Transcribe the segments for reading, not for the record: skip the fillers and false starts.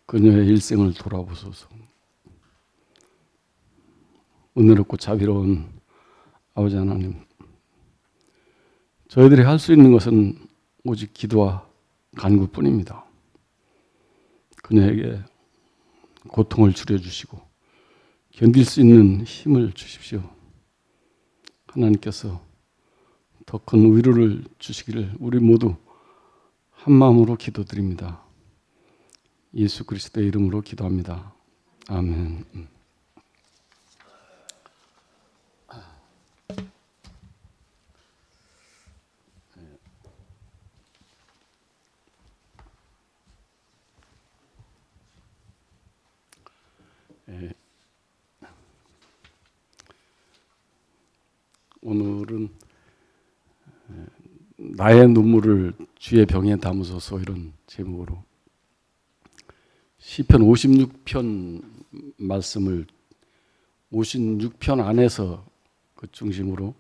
그녀의 일생을 돌아보소서. 은혜롭고 자비로운 아버지 하나님, 저희들이 할 수 있는 것은 오직 기도와 간구뿐입니다. 그녀에게 고통을 줄여주시고 견딜 수 있는 힘을 주십시오. 하나님께서 더 큰 위로를 주시기를 우리 모두 한 마음으로 기도드립니다. 예수 그리스도의 이름으로 기도합니다. 아멘. 오늘은 나의 눈물을 주의 병에 담으소서 이런 제목으로 시편 56편 말씀을 56편 안에서 그 중심으로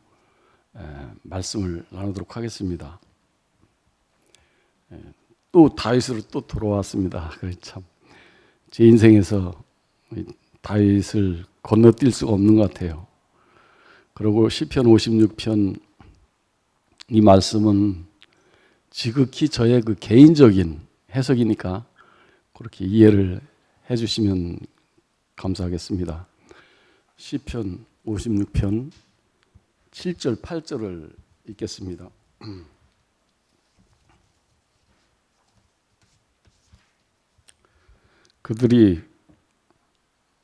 말씀을 나누도록 하겠습니다. 또 다윗으로 또 돌아왔습니다. 참 제 인생에서 다윗을 건너뛸 수가 없는 것 같아요. 그리고 시편 56편 이 말씀은 지극히 저의 그 개인적인 해석이니까 그렇게 이해를 해주시면 감사하겠습니다. 시편 56편 7절 8절을 읽겠습니다. 그들이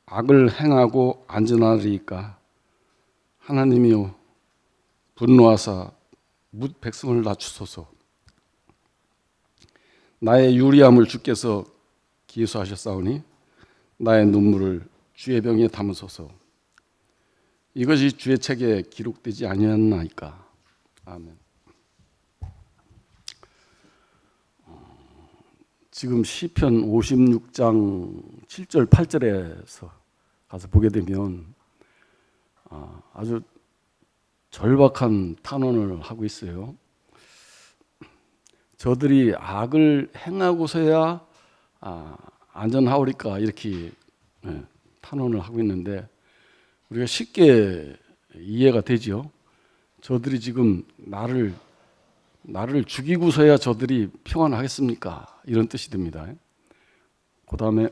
악을 행하고 안전하리이까 하나님이여 분노하사 뭇 백성을 낮추소서. 나의 유리함을 주께서 기수하셨사오니 나의 눈물을 주의 병에 담으소서. 이것이 주의 책에 기록되지 아니었나이까. 아멘. 지금 시편 56장 7절 8절에서 가서 보게 되면 아주 절박한 탄원을 하고 있어요. 저들이 악을 행하고서야 안전하오리까 이렇게 탄원을 하고 있는데 우리가 쉽게 이해가 되죠. 저들이 지금 나를 죽이고서야 저들이 평안하겠습니까? 이런 뜻이 됩니다. 그 다음에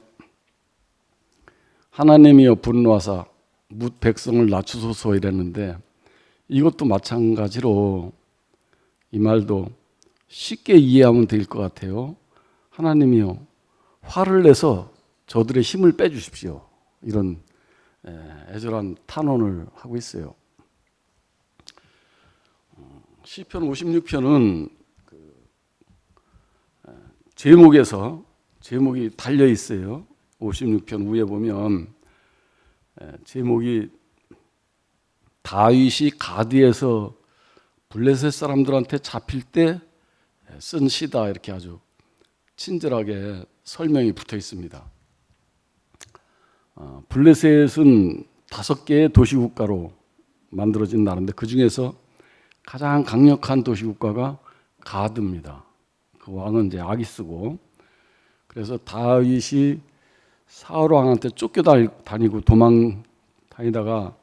하나님이여 분노하사 뭇 백성을 낮추소서 이랬는데 이것도 마찬가지로 이 말도 쉽게 이해하면 될 것 같아요. 하나님이여 화를 내서 저들의 힘을 빼주십시오. 이런 애절한 탄원을 하고 있어요. 시편 56편은 제목이 달려 있어요. 56편 위에 보면 제목이 다윗이 가드에서 블레셋 사람들한테 잡힐 때 쓴 시다 이렇게 아주 친절하게 설명이 붙어 있습니다. 블레셋은 5개의 도시국가로 만들어진 나라인데 그 중에서 가장 강력한 도시국가가 가드입니다. 그 왕은 이제 아기스고, 그래서 다윗이 사울 왕한테 쫓겨다니고 도망 다니다가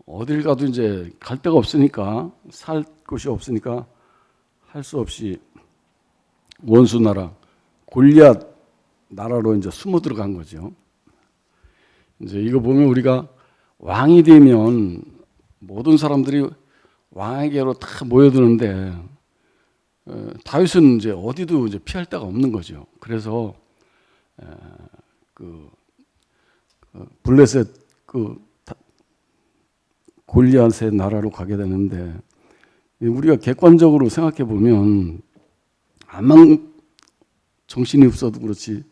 어딜 가도 이제 갈 데가 없으니까, 살 곳이 없으니까 할 수 없이 원수 나라 골리앗 나라로 이제 숨어 들어간 거죠. 이제 이거 보면 우리가 왕이 되면 모든 사람들이 왕에게로 다 모여드는데 다윗은 이제 어디도 이제 피할 데가 없는 거죠. 그래서 블레셋 골리앗의 나라로 가게 되는데 우리가 객관적으로 생각해 보면 암만 정신이 없어도 그렇지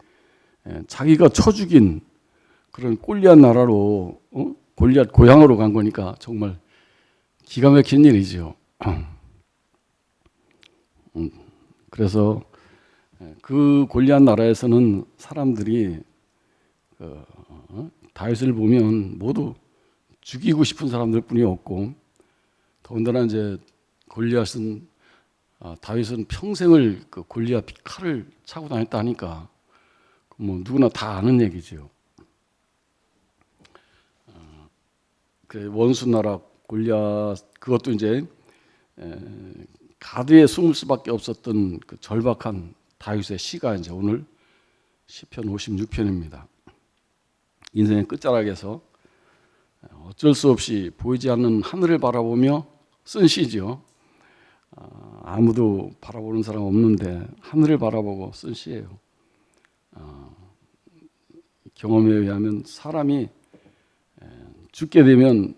자기가 쳐 죽인 그런 골리앗 나라로 골리앗 고향으로 간 거니까 정말 기가 막힌 일이죠. 그래서 그 골리앗 나라에서는 사람들이 다윗을 보면 모두 죽이고 싶은 사람들 뿐이 없고, 더군다나 이제 다윗은 평생을 그 골리앗 칼을 차고 다녔다 하니까 뭐 누구나 다 아는 얘기죠. 그 원수 나라 골리앗, 그것도 이제 가드에 숨을 수밖에 없었던 그 절박한 다윗의 시가 이제 오늘 시편 56편입니다. 인생의 끝자락에서 어쩔 수 없이 보이지 않는 하늘을 바라보며 쓴 시죠. 아무도 바라보는 사람 없는데 하늘을 바라보고 쓴 시예요. 경험에 의하면 사람이 죽게 되면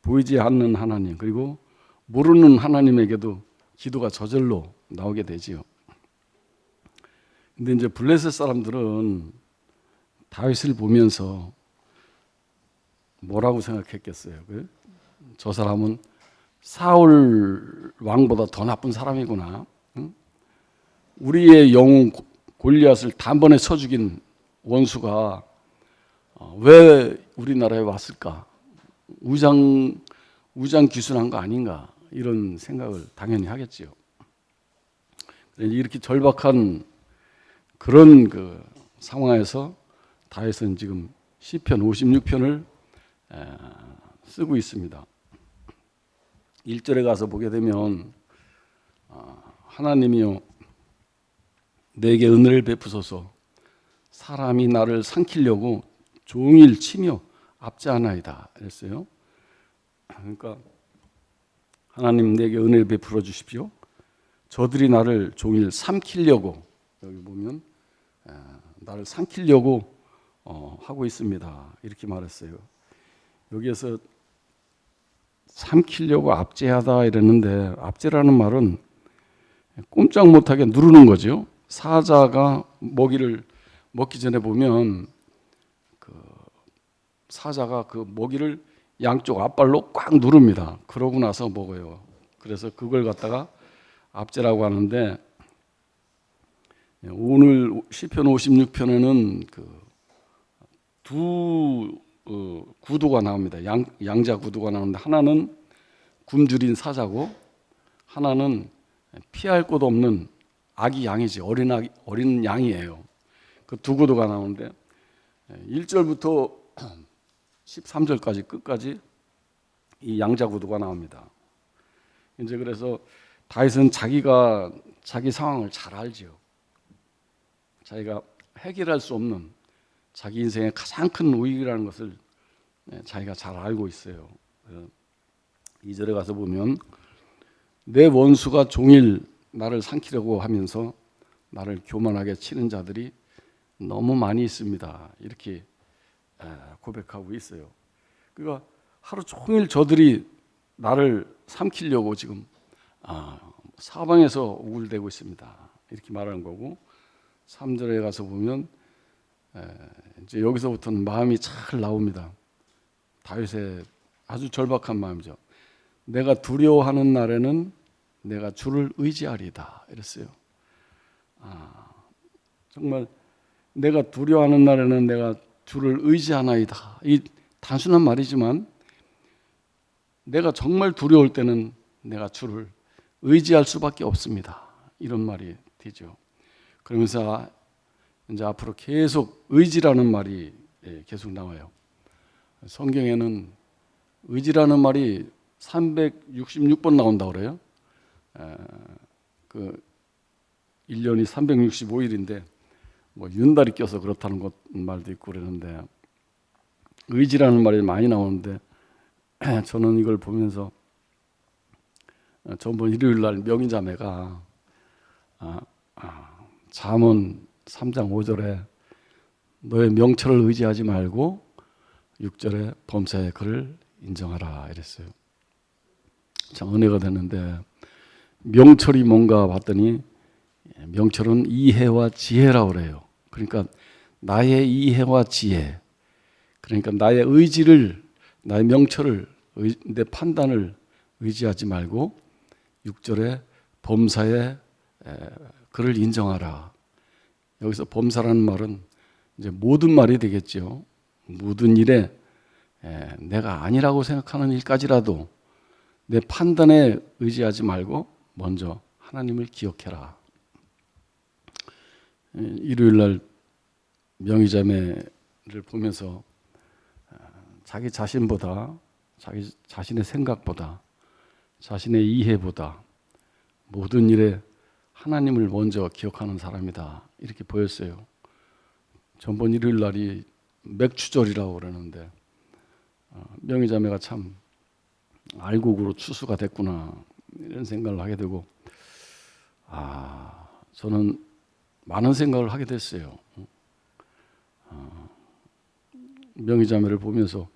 보이지 않는 하나님, 그리고 모르는 하나님에게도 기도가 저절로 나오게 되지요. 근데 이제 블레셋 사람들은 다윗을 보면서 뭐라고 생각했겠어요? 저 사람은 사울 왕보다 더 나쁜 사람이구나. 우리의 영웅 골리앗을 단번에 쳐 죽인 원수가 왜 우리나라에 왔을까? 우장 기순한 거 아닌가? 이런 생각을 당연히 하겠지요. 이렇게 절박한 그런 그 상황에서 다윗은 지금 시편 56편을 쓰고 있습니다. 1절에 가서 보게 되면 하나님이여 내게 은혜를 베푸소서, 사람이 나를 삼키려고 종일 치며 압제하나이다 그랬어요. 그러니까 하나님 내게 은혜를 베풀어 주십시오. 저들이 나를 종일 삼키려고, 여기 보면 나를 삼키려고 하고 있습니다 이렇게 말했어요. 여기에서 삼키려고 압제하다 이랬는데, 압제라는 말은 꼼짝 못하게 누르는 거죠. 사자가 먹이를 먹기 전에 보면 그 사자가 그 먹이를 양쪽 앞발로 꽉 누릅니다. 그러고 나서 먹어요. 그래서 그걸 갖다가 압제라고 하는데, 오늘 시편 56편에는 그 두 구도가 나옵니다. 양자 구도가 나오는데, 하나는 굶주린 사자고 하나는 피할 곳 없는 아기 양이지, 어린 양이에요. 그 두 구도가 나오는데 1절부터 13절까지 끝까지 이 양자 구도가 나옵니다. 이제 그래서 다윗은 자기 상황을 잘 알지요. 자기가 해결할 수 없는 자기 인생의 가장 큰 위기라는 것을 자기가 잘 알고 있어요. 2절에 가서 보면 내 원수가 종일 나를 삼키려고 하면서 나를 교만하게 치는 자들이 너무 많이 있습니다. 이렇게 고백하고 있어요. 그러니까 하루 종일 저들이 나를 삼키려고 지금 사방에서 우글대고 있습니다. 이렇게 말하는 거고, 3절에 가서 보면 이제 여기서부터는 마음이 잘 나옵니다. 다윗의 아주 절박한 마음이죠. 내가 두려워하는 날에는 내가 주를 의지하리다 이랬어요. 정말 내가 두려워하는 날에는 내가 주를 의지하나이다. 이 단순한 말이지만 내가 정말 두려울 때는 내가 주를 의지할 수밖에 없습니다. 이런 말이 되죠. 그러면서 이제 앞으로 계속 의지라는 말이 계속 나와요. 성경에는 의지라는 말이 366번 나온다고 그래요. 그 1년이 365일인데 뭐 윤달이 껴서 그렇다는 말도 있고 그러는데, 의지라는 말이 많이 나오는데 저는 이걸 보면서 전번 일요일 날 명의자매가 잠언 3장 5절에 너의 명철을 의지하지 말고 6절에 범사의 그를 인정하라 이랬어요. 참 은혜가 됐는데, 명철이 뭔가 봤더니 명철은 이해와 지혜라고 그래요. 그러니까 나의 이해와 지혜, 그러니까 나의 의지를, 나의 명철을, 내 판단을 의지하지 말고 6절에 범사에 그를 인정하라. 여기서 범사라는 말은 이제 모든 말이 되겠죠. 모든 일에 내가 아니라고 생각하는 일까지라도 내 판단에 의지하지 말고 먼저 하나님을 기억해라. 일요일 날 명의자매를 보면서 자기 자신보다, 자기 자신의 생각보다, 자신의 이해보다 모든 일에 하나님을 먼저 기억하는 사람이다, 이렇게 보였어요. 전번 일요일 날이 맥추절이라고 그러는데 명의자매가 참 알곡으로 추수가 됐구나, 이런 생각을 하게 되고, 저는 많은 생각을 하게 됐어요. 명의자매를 보면서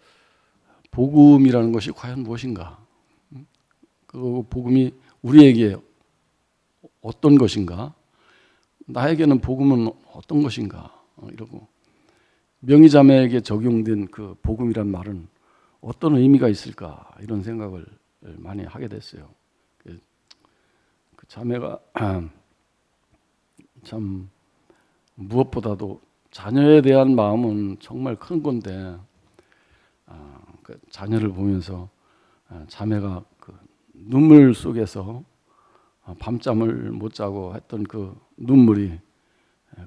복음이라는 것이 과연 무엇인가? 그 복음이 우리에게 어떤 것인가? 나에게는 복음은 어떤 것인가? 이러고, 명의자매에게 적용된 그 복음이란 말은 어떤 의미가 있을까? 이런 생각을 많이 하게 됐어요. 그 자매가 참 무엇보다도 자녀에 대한 마음은 정말 큰 건데, 그 자녀를 보면서 자매가 그 눈물 속에서 밤잠을 못 자고 했던 그 눈물이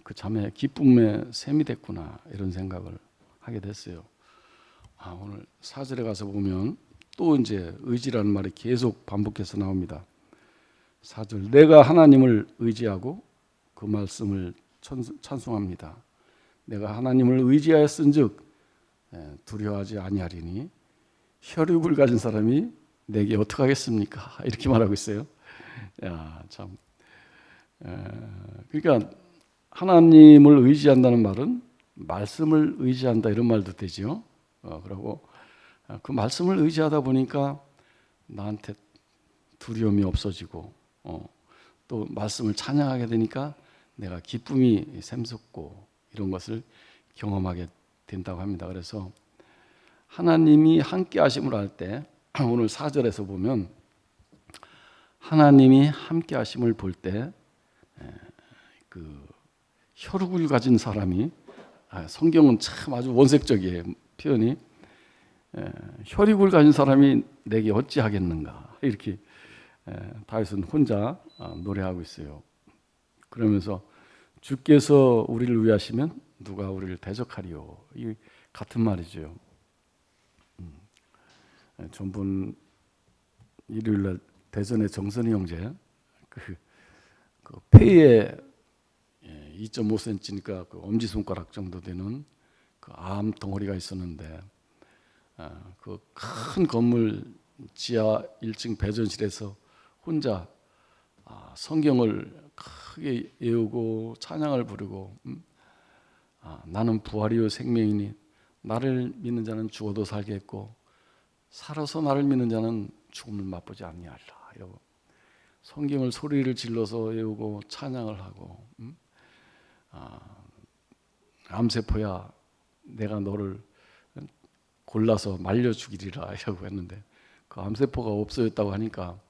그 자매의 기쁨의 샘이 됐구나, 이런 생각을 하게 됐어요. 오늘 4절에 가서 보면 또 이제 의지라는 말이 계속 반복해서 나옵니다. 4절, 내가 하나님을 의지하고 그 말씀을 찬송합니다. 내가 하나님을 의지하였은즉 두려워하지 아니하리니 혈육을 가진 사람이 내게 어떻게 하겠습니까? 이렇게 말하고 있어요. 야, 참. 그러니까 하나님을 의지한다는 말은 말씀을 의지한다, 이런 말도 되죠. 그리고 그 말씀을 의지하다 보니까 나한테 두려움이 없어지고, 또 말씀을 찬양하게 되니까 내가 기쁨이 샘솟고, 이런 것을 경험하게 된다고 합니다. 그래서 하나님이 함께 하심을 할 때, 오늘 4절에서 보면 하나님이 함께 하심을 볼 때 그 혈육을 가진 사람이, 성경은 참 아주 원색적이에요, 표현이. 혈육을 가진 사람이 내게 어찌하겠는가, 이렇게 다윗은 혼자 노래하고 있어요. 그러면서 주께서 우리를 위하시면 누가 우리를 대적하리요, 이 같은 말이죠. 전분 일요일날 대전의 정선희 형제 그 폐에 2.5cm니까 그 엄지손가락 정도 되는 그 암 덩어리가 있었는데, 그 큰 건물 지하 1층 배전실에서 혼자 성경을 크게 외우고 찬양을 부르고, 나는 부활이요 생명이니 나를 믿는 자는 죽어도 살겠고 살아서 나를 믿는 자는 죽음을 맛보지 아니하리라, 이러고 성경을 소리를 질러서 외우고 찬양을 하고, 암세포야 내가 너를 골라서 말려 죽이리라, 이라고 했는데 그 암세포가 없어졌다고 하니까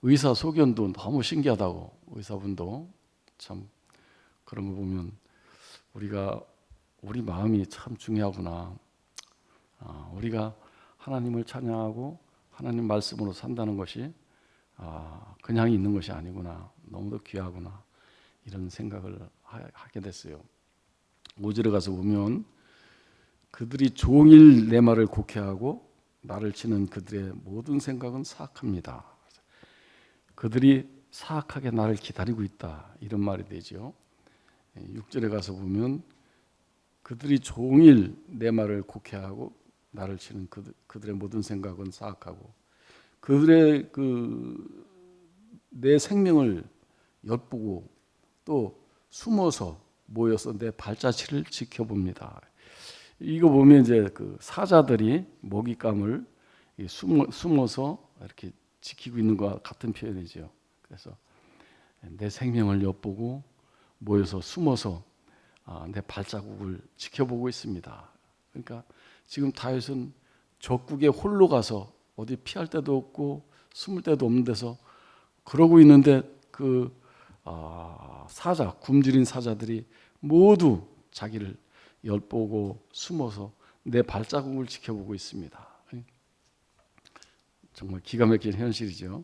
의사 소견도 너무 신기하다고, 의사분도. 참 그런 거 보면 우리 마음이 참 중요하구나. 우리가 하나님을 찬양하고 하나님 말씀으로 산다는 것이 그냥 있는 것이 아니구나, 너무도 귀하구나, 이런 생각을 하게 됐어요. 5절에 가서 보면 그들이 종일 내 말을 곡해하고 나를 치는 그들의 모든 생각은 사악합니다. 그들이 사악하게 나를 기다리고 있다, 이런 말이 되죠. 6절에 가서 보면 그들이 종일 내 말을 곡해하고 나를 치는 그들의 모든 생각은 사악하고, 그들의 내 생명을 엿보고 또 숨어서 모여서 내 발자취를 지켜봅니다. 이거 보면 이제 그 사자들이 먹잇감을 숨어서 이렇게 지키고 있는 것과 같은 표현이죠. 그래서 내 생명을 엿보고 모여서 숨어서 내 발자국을 지켜보고 있습니다. 그러니까 지금 다윗은 적국에 홀로 가서 어디 피할 데도 없고 숨을 데도 없는 데서 그러고 있는데 그 굶주린 사자들이 모두 자기를 엿보고 숨어서 내 발자국을 지켜보고 있습니다. 정말 기가 막힌 현실이죠.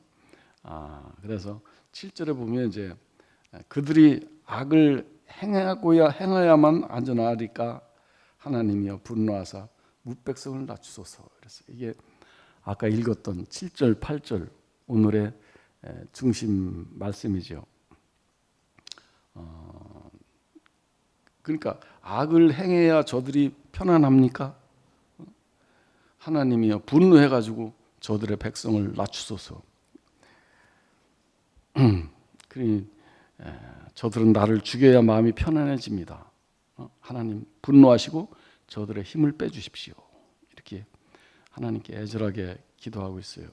그래서 7절에 보면 이제 그들이 악을 행하야만 안전하리까 하나님이여 분노하사 무백성을 낮추소서. 그래서 이게 아까 읽었던 7절 8절 오늘의 중심 말씀이죠. 그러니까 악을 행해야 저들이 편안합니까? 하나님이여 분노해가지고 저들의 백성을 낮추소서. 그러니 저들은 나를 죽여야 마음이 편안해집니다. 하나님 분노하시고 저들의 힘을 빼주십시오. 이렇게 하나님께 애절하게 기도하고 있어요.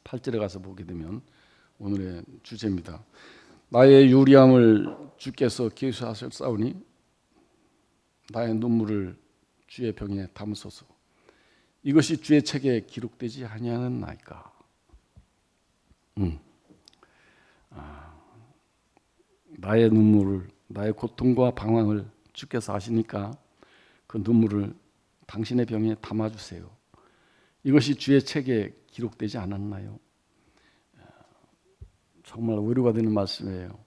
8절에 가서 보게 되면 오늘의 주제입니다. 나의 유리함을 주께서 계수하셨사오니 나의 눈물을 주의 병에 담으소서. 이것이 주의 책에 기록되지 아니하였나이까. 나의 눈물을, 나의 고통과 방황을 주께서 아시니까 그 눈물을 당신의 병에 담아주세요. 이것이 주의 책에 기록되지 않았나요? 정말 위로가 되는 말씀이에요.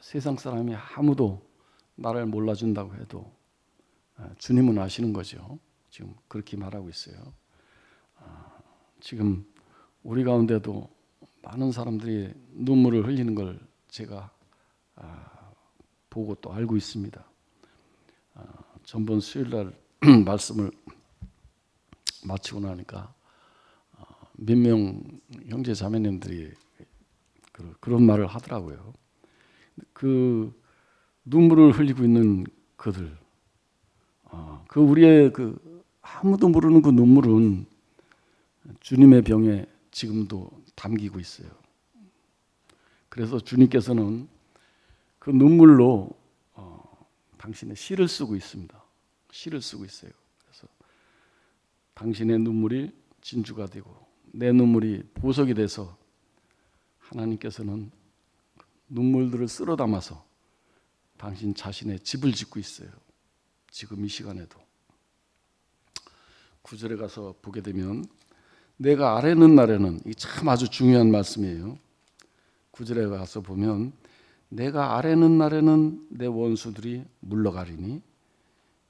세상 사람이 아무도 나를 몰라준다고 해도 주님은 아시는 거죠. 지금 그렇게 말하고 있어요. 지금 우리 가운데도 많은 사람들이 눈물을 흘리는 걸 제가 보고 또 알고 있습니다. 전번 수요일날 말씀을 마치고 나니까 몇 명 형제 자매님들이 그런 말을 하더라고요. 그 눈물을 흘리고 있는 그들, 그 우리의 그 아무도 모르는 그 눈물은 주님의 병에 지금도 담기고 있어요. 그래서 주님께서는 그 눈물로 당신의 시를 쓰고 있습니다. 시를 쓰고 있어요. 그래서 당신의 눈물이 진주가 되고 내 눈물이 보석이 돼서 하나님께서는 눈물들을 쓸어 담아서 당신 자신의 집을 짓고 있어요. 지금 이 시간에도. 9절에 가서 보게 되면 내가 아뢰는 날에는, 이 참 아주 중요한 말씀이에요. 9절에 가서 보면 내가 아뢰는 날에는 내 원수들이 물러가리니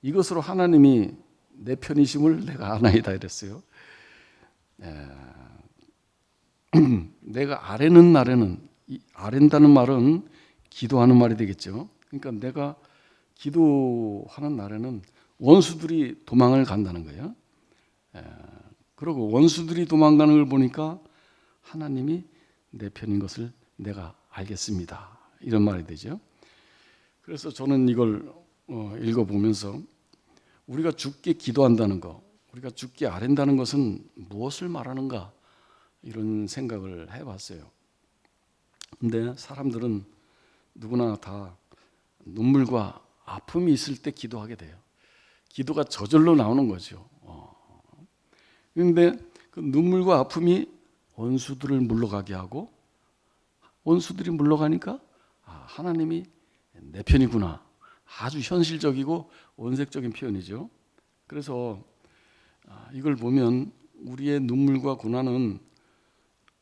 이것으로 하나님이 내 편이심을 내가 아나이다 이랬어요. 내가 아뢰는 날에는, 이 아랜다는 말은 기도하는 말이 되겠죠. 그러니까 내가 기도하는 날에는 원수들이 도망을 간다는 거예요. 그리고 원수들이 도망가는 걸 보니까 하나님이 내 편인 것을 내가 알겠습니다. 이런 말이 되죠. 그래서 저는 이걸 읽어보면서 우리가 주께 기도한다는 것, 우리가 주께 아랜다는 것은 무엇을 말하는가 이런 생각을 해봤어요. 근데 사람들은 누구나 다 눈물과 아픔이 있을 때 기도하게 돼요. 기도가 저절로 나오는 거죠. 그런데 그 눈물과 아픔이 원수들을 물러가게 하고 원수들이 물러가니까 하나님이 내 편이구나. 아주 현실적이고 원색적인 표현이죠. 그래서 이걸 보면 우리의 눈물과 고난은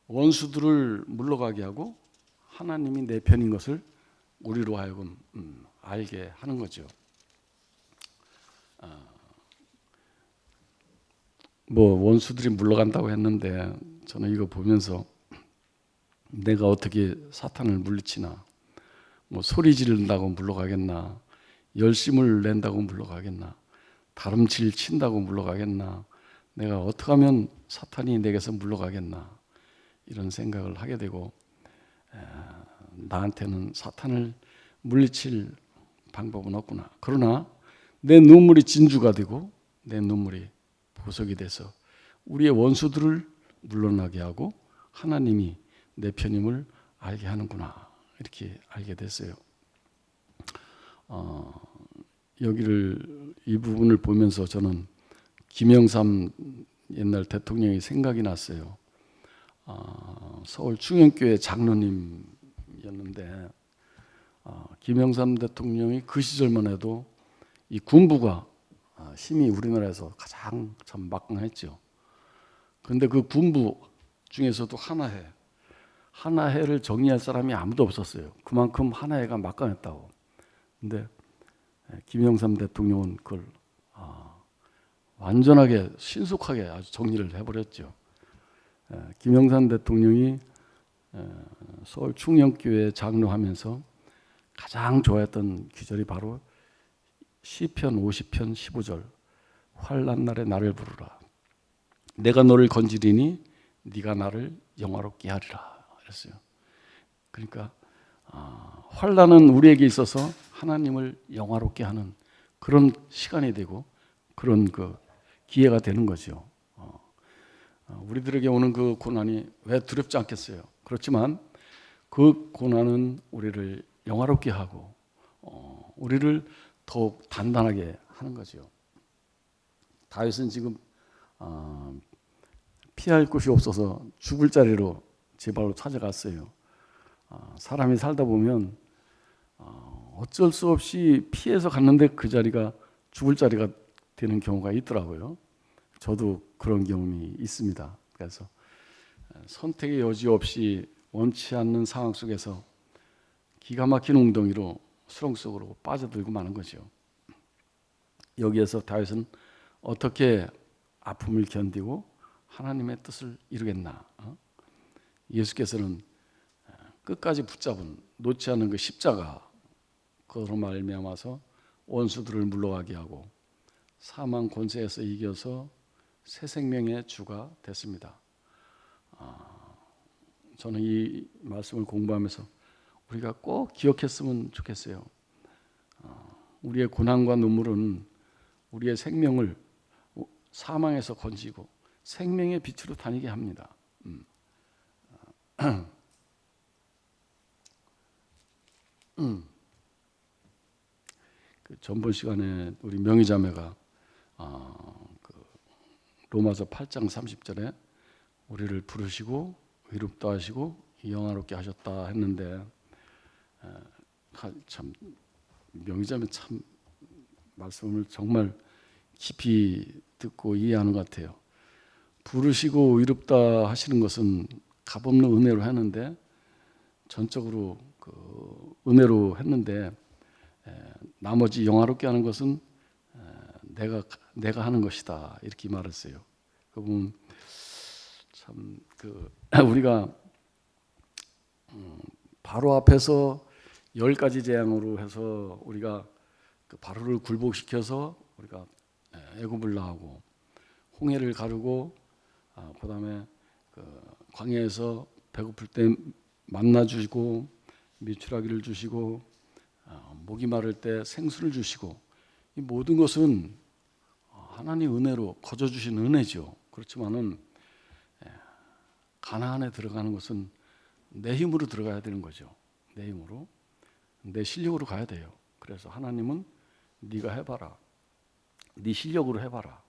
원수들을 물러가게 하고 하나님이 내 편인 것을 우리로 하여금 알게 하는 거죠. 원수들이 물러간다고 했는데 저는 이거 보면서 내가 어떻게 사탄을 물리치나, 소리 지른다고 물러가겠나, 열심을 낸다고 물러가겠나, 다름질 친다고 물러가겠나, 내가 어떻게 하면 사탄이 내게서 물러가겠나 이런 생각을 하게 되고, 나한테는 사탄을 물리칠 방법은 없구나. 그러나 내 눈물이 진주가 되고 내 눈물이 보석이 돼서 우리의 원수들을 물러나게 하고 하나님이 내 편임을 알게 하는구나, 이렇게 알게 됐어요. 이 부분을 보면서 저는 김영삼 옛날 대통령이 생각이 났어요. 서울 충영교회 장로님이었는데 김영삼 대통령이 그 시절만 해도 이 군부가 힘이 우리나라에서 가장 참 막강했죠. 그런데 그 군부 중에서도 하나회를 정리할 사람이 아무도 없었어요. 그만큼 하나회가 막강했다고. 근데 김영삼 대통령은 그걸 완전하게 신속하게 아주 정리를 해버렸죠. 김영삼 대통령이 서울 충영교회 장로하면서 가장 좋아했던 기절이 바로 시편 50편 15절 환난 날에 나를 부르라. 내가 너를 건지리니 네가 나를 영화롭게 하리라 그랬어요. 그러니까 환난은 우리에게 있어서 하나님을 영화롭게 하는 그런 시간이 되고 그런 그 기회가 되는 거죠. 우리들에게 오는 그 고난이 왜 두렵지 않겠어요? 그렇지만 그 고난은 우리를 영화롭게 하고 우리를 더욱 단단하게 하는 거죠. 다윗은 지금 피할 곳이 없어서 죽을 자리로 제 발로 찾아갔어요. 사람이 살다 보면 어쩔 수 없이 피해서 갔는데 그 자리가 죽을 자리가 되는 경우가 있더라고요. 저도 그런 경험이 있습니다. 그래서 선택의 여지 없이 원치 않는 상황 속에서 기가 막힌 웅덩이로 수렁 속으로 빠져들고 마는 거죠. 여기에서 다윗은 어떻게 아픔을 견디고 하나님의 뜻을 이루겠나? 예수께서는 끝까지 붙잡은 놓지 않는 그 십자가 그로 말미암아서 원수들을 물러가게 하고 사망 권세에서 이겨서 새 생명의 주가 됐습니다. 저는 이 말씀을 공부하면서 우리가 꼭 기억했으면 좋겠어요. 우리의 고난과 눈물은 우리의 생명을 사망에서 건지고 생명의 빛으로 다니게 합니다. 그 전번 시간에 우리 명희자매가 그 로마서 8장 30절에 우리를 부르시고 의롭다 하시고 영화롭게 하셨다 했는데 참 명희자매 참 말씀을 정말 깊이 듣고 이해하는 것 같아요. 부르시고 의롭다 하시는 것은 값없는 은혜로 했는데 전적으로 그 은혜로 했는데 나머지 영화롭게 하는 것은 내가 하는 것이다 이렇게 말했어요. 그 부분 참 우리가 바로 앞에서 10가지 재앙으로 해서 우리가 그 바로를 굴복시켜서 우리가 애굽을 나가고 홍해를 가르고 그다음에 그 광야에서 배고플 때 만나 주시고 미추라기를 주시고 목이 마를 때 생수를 주시고 이 모든 것은 하나님 은혜로 거저 주신 은혜죠. 그렇지만은 가나안에 들어가는 것은 내 힘으로 들어가야 되는 거죠. 내 힘으로 내 실력으로 가야 돼요. 그래서 하나님은 네가 해봐라. 네 실력으로 해봐라.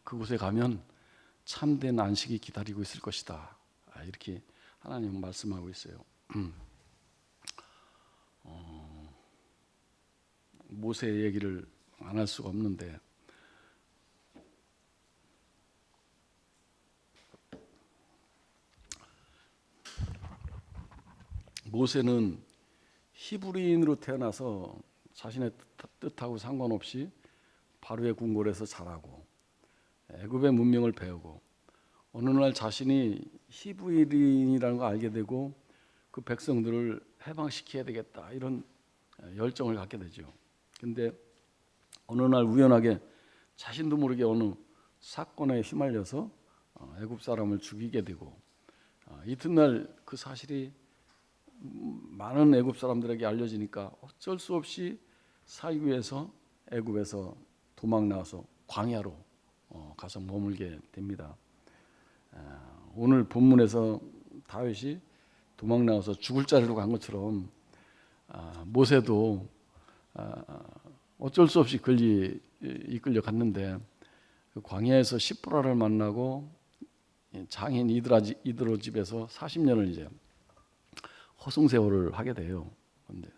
그곳에 가면 참된 안식이 기다리고 있을 것이다. 이렇게 하나님은 말씀하고 있어요. 모세 얘기를 안 할 수가 없는데 모세는 히브리인으로 태어나서 자신의 뜻하고 상관없이 바로의 궁궐에서 자라고 애굽의 문명을 배우고 어느 날 자신이 히브리인이라는 걸 알게 되고 그 백성들을 해방시켜야 되겠다 이런 열정을 갖게 되죠. 근데 어느 날 우연하게 자신도 모르게 어느 사건에 휘말려서 애굽 사람을 죽이게 되고 이튿날 그 사실이 많은 애굽 사람들에게 알려지니까 어쩔 수 없이 살기 위해서 애굽에서 도망 나와서 광야로 가서 머물게 됩니다. 오늘 본문에서 다윗이 도망 나와서 죽을 자리로 간 것처럼 모세도 어쩔 수 없이 이끌려 갔는데 그 광야에서 십보라를 만나고 장인 이드로 집에서 40년을 이제 허송세월을 하게 돼요. 그런데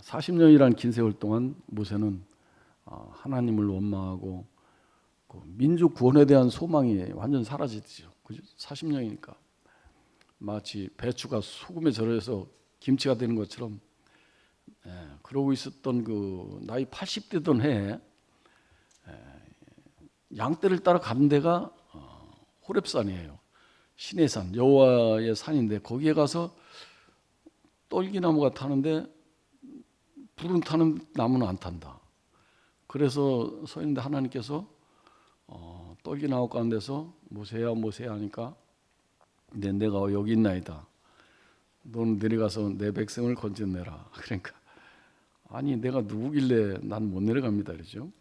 40년이란 긴 세월 동안 모세는 하나님을 원망하고 그 민족 구원에 대한 소망이 완전 사라지죠. 40년이니까. 마치 배추가 소금에 절여서 김치가 되는 것처럼 그러고 있었던 그 나이 80대던 해에 양떼를 따라 가는 데가 호렙산이에요. 신의 산, 여호와의 산인데 거기에 가서 떨기나무가 타는데 불은 타는 나무는 안 탄다. 그래서 서 있는데 하나님께서 떨기나무 가운데서 모세야 모세야 하니까 내가 여기 있나이다. 너는 내려가서 내 백성을 건져내라. 그러니까 아니 내가 누구길래 난 못 내려갑니다. 그러죠.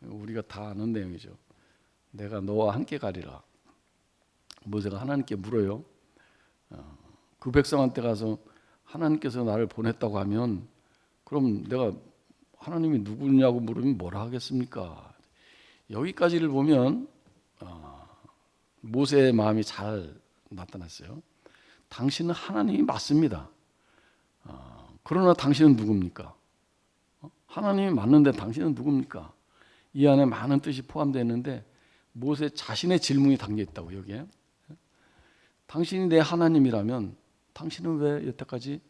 우리가 다 아는 내용이죠. 내가 너와 함께 가리라. 모세가 하나님께 물어요. 그 백성한테 가서 하나님께서 나를 보냈다고 하면 그럼 내가 하나님이 누구냐고 물으면 뭐라 하겠습니까? 여기까지를 보면 모세의 마음이 잘 나타났어요. 당신은 하나님이 맞습니다. 그러나 당신은 누굽니까? 하나님이 맞는데 당신은 누굽니까? 이 안에 많은 뜻이 포함되어 있는데 모세 자신의 질문이 담겨 있다고 여기에. 당신이 내 하나님이라면 당신은 왜 여태까지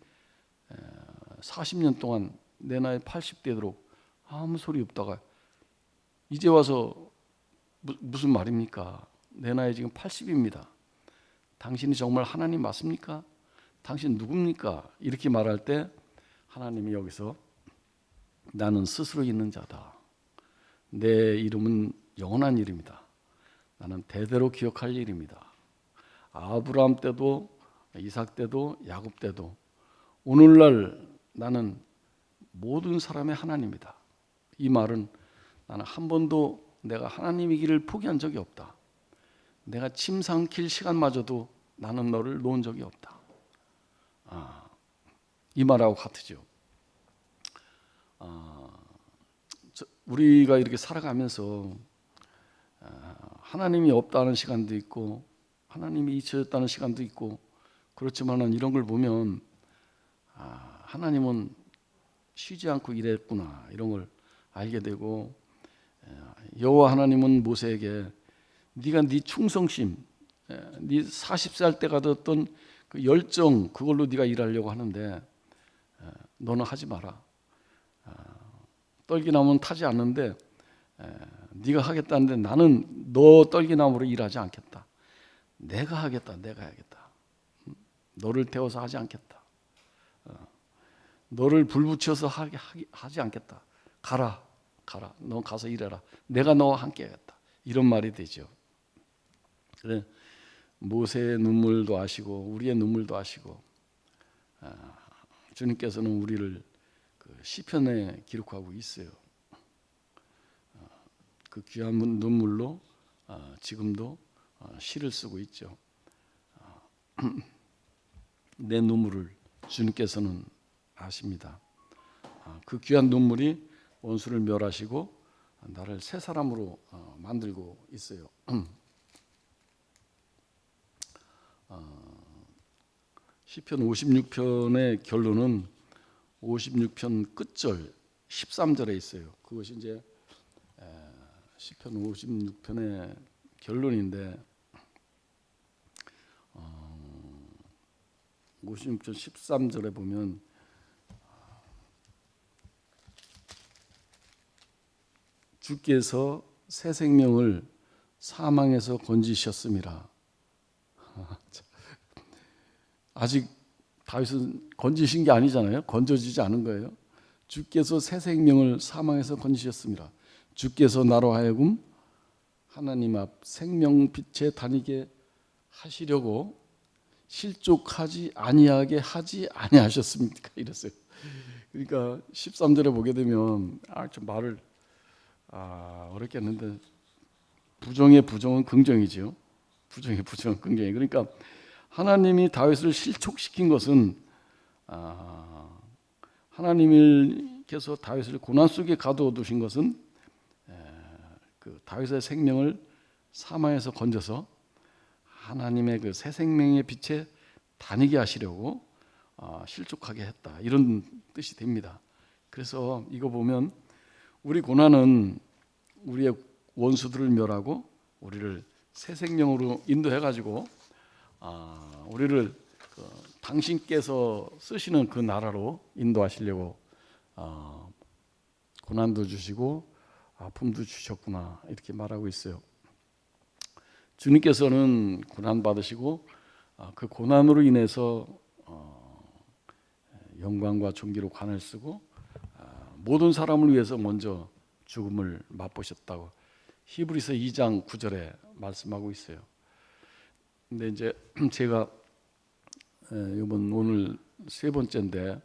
40년 동안 내 나이 80대도록 아무 소리 없다가 이제 와서 무슨 말입니까? 내 나이 지금 80입니다. 당신이 정말 하나님 맞습니까? 당신 누굽니까? 이렇게 말할 때 하나님이 여기서 나는 스스로 있는 자다. 내 이름은 영원한 이름이다. 나는 대대로 기억할 일입니다. 아브라함 때도 이삭 때도 야곱 때도 오늘날 나는 모든 사람의 하나님이다. 이 말은 나는 한 번도 내가 하나님이기를 포기한 적이 없다. 내가 침 삼킬 시간마저도 나는 너를 놓은 적이 없다. 이 말하고 같으죠. 우리가 이렇게 살아가면서 하나님이 없다는 시간도 있고 하나님이 잊혀졌다는 시간도 있고 그렇지만은 이런 걸 보면 하나님은 쉬지 않고 일했구나 이런 걸 알게 되고 여호와 하나님은 모세에게 네가 네 충성심, 네 40살 때 가졌던 그 열정 그걸로 네가 일하려고 하는데 너는 하지 마라. 떨기나무는 타지 않는데 네가 하겠다는데 나는 너 떨기나무로 일하지 않겠다. 내가 하겠다. 내가 해야겠다. 너를 태워서 하지 않겠다. 너를 불 붙여서 하지 않겠다. 가라. 너 가서 일해라. 내가 너와 함께 하겠다. 이런 말이 되죠. 그래, 모세의 눈물도 아시고 우리의 눈물도 아시고 주님께서는 우리를 그 시편에 기록하고 있어요. 그 귀한 눈물로 지금도 시를 쓰고 있죠. 내 눈물을 주님께서는 아십니다. 그 귀한 눈물이 원수를 멸하시고 나를 새 사람으로 만들고 있어요. 시편 56편의 결론은 56편 끝절 13절에 있어요. 그것이 이제 시편 56편의 결론인데 56편 13절에 보면 주께서 새 생명을 사망에서 건지셨음이라. 아직 다윗은 건지신 게 아니잖아요. 건져지지 않은 거예요. 주께서 새 생명을 사망에서 건지셨습니다. 주께서 나로 하여금 하나님 앞 생명빛에 다니게 하시려고 실족하지 아니하게 하지 아니하셨습니까? 이랬어요. 그러니까 13절에 보게 되면 좀 말을 어렵게 했는데 부정의 부정은 긍정이죠. 부정의 부정은 긍정이. 그러니까 하나님이 다윗을 실족시킨 것은 하나님께서 다윗을 고난 속에 가두어 두신 것은 그 다윗의 생명을 사망에서 건져서 하나님의 그 새 생명의 빛에 다니게 하시려고 실족하게 했다. 이런 뜻이 됩니다. 그래서 이거 보면 우리 고난은 우리의 원수들을 멸하고 우리를 새 생명으로 인도해 가지고 우리를 당신께서 쓰시는 그 나라로 인도하시려고 고난도 주시고 아픔도 주셨구나 이렇게 말하고 있어요. 주님께서는 고난 받으시고 그 고난으로 인해서 영광과 존귀로 관을 쓰고 모든 사람을 위해서 먼저 죽음을 맛보셨다고 히브리서 2장 9절에 말씀하고 있어요. 근데 이제 제가 이번 오늘 세 번째인데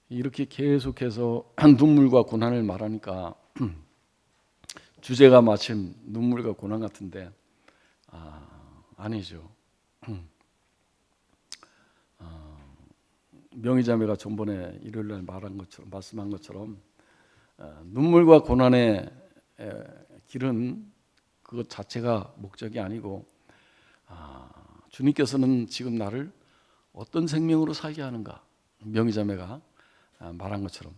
이렇게 계속해서 눈물과 고난을 말하니까 주제가 마침 눈물과 고난 같은데 아니죠. 명희자매가 전번에 일요일날 말씀한 것처럼 눈물과 고난의 길은 그것 자체가 목적이 아니고 주님께서는 지금 나를 어떤 생명으로 살게 하는가, 명희자매가 말한 것처럼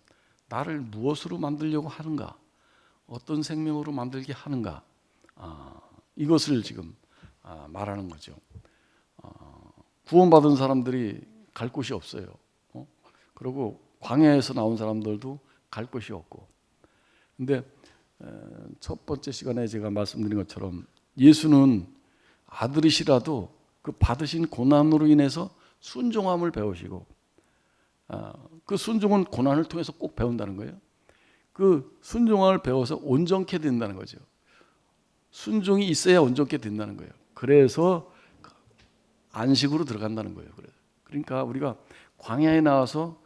나를 무엇으로 만들려고 하는가, 어떤 생명으로 만들게 하는가, 이것을 지금 말하는 거죠. 구원받은 사람들이 갈 곳이 없어요. 그리고 광야에서 나온 사람들도 갈 곳이 없고. 근데 첫 번째 시간에 제가 말씀드린 것처럼 예수는 아들이시라도 그 받으신 고난으로 인해서 순종함을 배우시고 그 순종은 고난을 통해서 꼭 배운다는 거예요. 그 순종함을 배워서 온전케 된다는 거죠. 순종이 있어야 온전케 된다는 거예요. 그래서 안식으로 들어간다는 거예요. 그러니까 우리가 광야에 나와서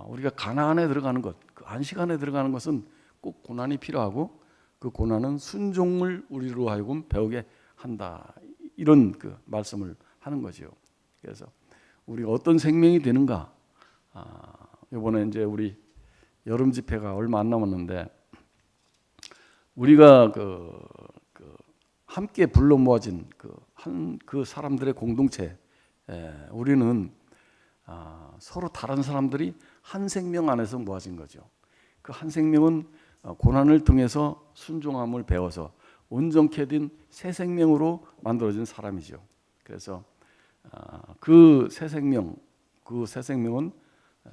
우리가 가나안에 들어가는 것, 그 안식 안에 들어가는 것은 꼭 고난이 필요하고 그 고난은 순종을 우리로 하여금 배우게 한다. 이런 그 말씀을 하는 거죠. 그래서 우리가 어떤 생명이 되는가? 이번에 이제 우리 여름 집회가 얼마 안 남았는데 우리가 함께 불러 모아진 그 사람들의 공동체, 우리는 서로 다른 사람들이 한 생명 안에서 모아진 거죠. 그 한 생명은 고난을 통해서 순종함을 배워서 온전케 된 새 생명으로 만들어진 사람이죠. 그래서 그 새 생명은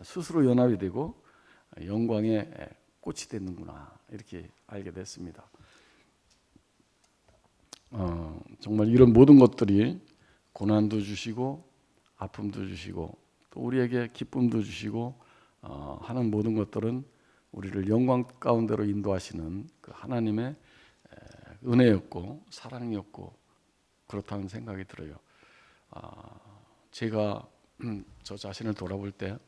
스스로 연합이 되고 영광의 꽃이 되는구나 이렇게 알게 됐습니다. 정말 이런 모든 것들이 고난도 주시고 아픔도 주시고 또 우리에게 기쁨도 주시고 하는 모든 것들은 우리를 영광 가운데로 인도하시는 그 하나님의 은혜였고 사랑이었고 그렇다는 생각이 들어요. 제가 저 자신을 돌아볼 때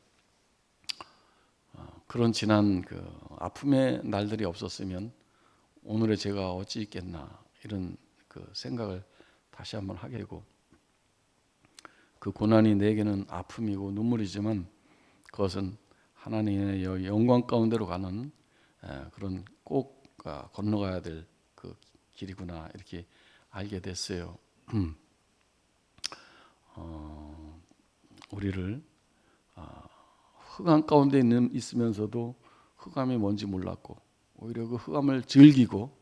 그런 지난 그 아픔의 날들이 없었으면 오늘의 제가 어찌 있겠나 이런 그 생각을 다시 한번 하게 되고 그 고난이 내게는 아픔이고 눈물이지만 그것은 하나님의 영광 가운데로 가는 그런 꼭 건너가야 될 그 길이구나 이렇게 알게 됐어요. 우리를 흑암 가운데 있으면서도 흑암이 뭔지 몰랐고 오히려 그 흑암을 즐기고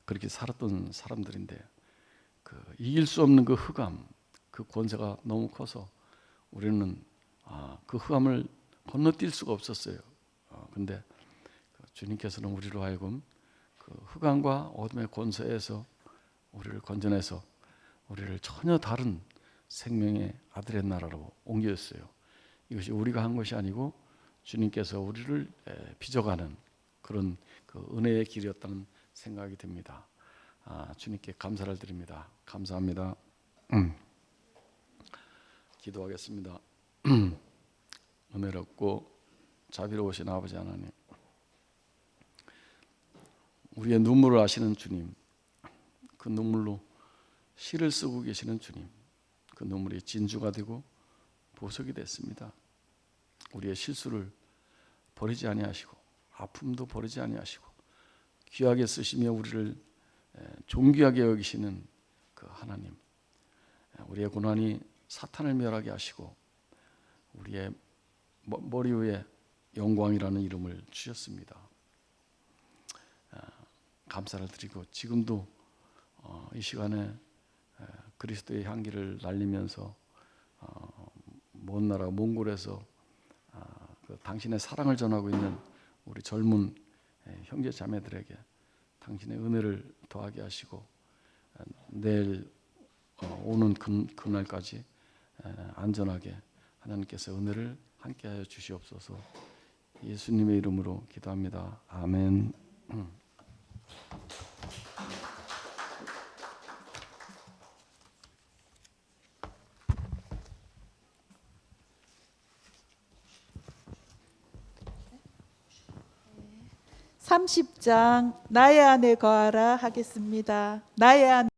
그렇게 살았던 사람들인데 그 이길 수 없는 그 흑암, 그 권세가 너무 커서 우리는 그 흑암을 건너뛸 수가 없었어요. 근데 주님께서는 우리로 하여금 그 흑암과 어둠의 권세에서 우리를 건져내서 우리를 전혀 다른 생명의 아들의 나라로 옮겼어요. 이것이 우리가 한 것이 아니고 주님께서 우리를 빚어가는 그런 그 은혜의 길이었다는 생각이 듭니다. 주님께 감사를 드립니다. 감사합니다. 기도하겠습니다. 은혜롭고 자비로우신 아버지 하나님, 우리의 눈물을 아시는 주님, 그 눈물로 시를 쓰고 계시는 주님, 그 눈물이 진주가 되고 보석이 됐습니다. 우리의 실수를 버리지 아니하시고 아픔도 버리지 아니하시고 귀하게 쓰시며 우리를 존귀하게 여기시는 그 하나님, 우리의 고난이 사탄을 멸하게 하시고 우리의 머리 위에 영광이라는 이름을 주셨습니다. 감사를 드리고 지금도 이 시간에 그리스도의 향기를 날리면서 먼 나라 몽골에서 그 당신의 사랑을 전하고 있는 우리 젊은 형제 자매들에게 당신의 은혜를 더하게 하시고 내일 오는 그날까지 안전하게 하나님께서 은혜를 함께하여 주시옵소서. 예수님의 이름으로 기도합니다. 아멘. (30장) 나의 안에 거하라 하겠습니다. 나의 안에